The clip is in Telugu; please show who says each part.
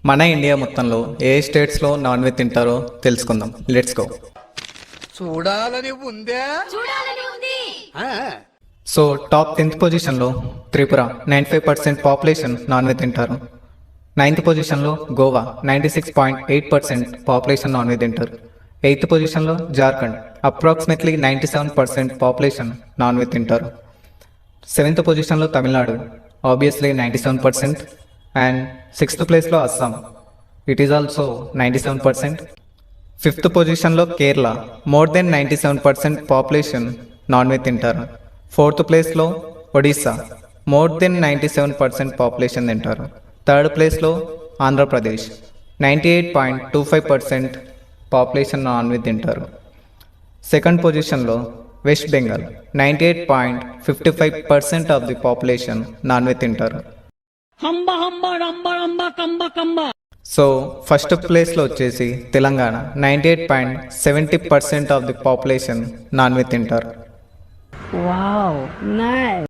Speaker 1: మన ఇండియా మొత్తంలో ఏ స్టేట్స్లో నాన్ వెజ్ తింటారో తెలుసుకుందాం. Let's go.
Speaker 2: చూడాలని ఉందే.
Speaker 1: సో టాప్ 10th పొజిషన్లో త్రిపుర 95% పాపులేషన్ నాన్ వెజ్ తింటారు. 9th పొజిషన్లో గోవా 96.8% పాపులేషన్ నాన్ వెజ్ తింటారు. 8th పొజిషన్లో Jharkhand approximately 97% population non veg తింటారు. 7th పొజిషన్లో తమిళనాడు ఆబ్వియస్లీ 97%. అండ్ 6th ప్లేస్లో Assam, it is also 97%. 5th పొజిషన్లో Kerala more than 97% population non veg తింటారు. 4th ప్లేస్లో ఒడిస్సా మోర్ దెన్ 97% పాపులేషన్ తింటారు. 3rd ప్లేస్లో ఆంధ్రప్రదేశ్ 98.25% పాపులేషన్ నాన్ వెజ్ తింటారు. 2nd పొజిషన్లో west Bengal 98.55% of the population non veg తింటారు. సో ఫస్ట్ ప్లేస్లో వచ్చేసి Telangana 98.70% of the population non veg తింటారు.
Speaker 3: Wow, nice.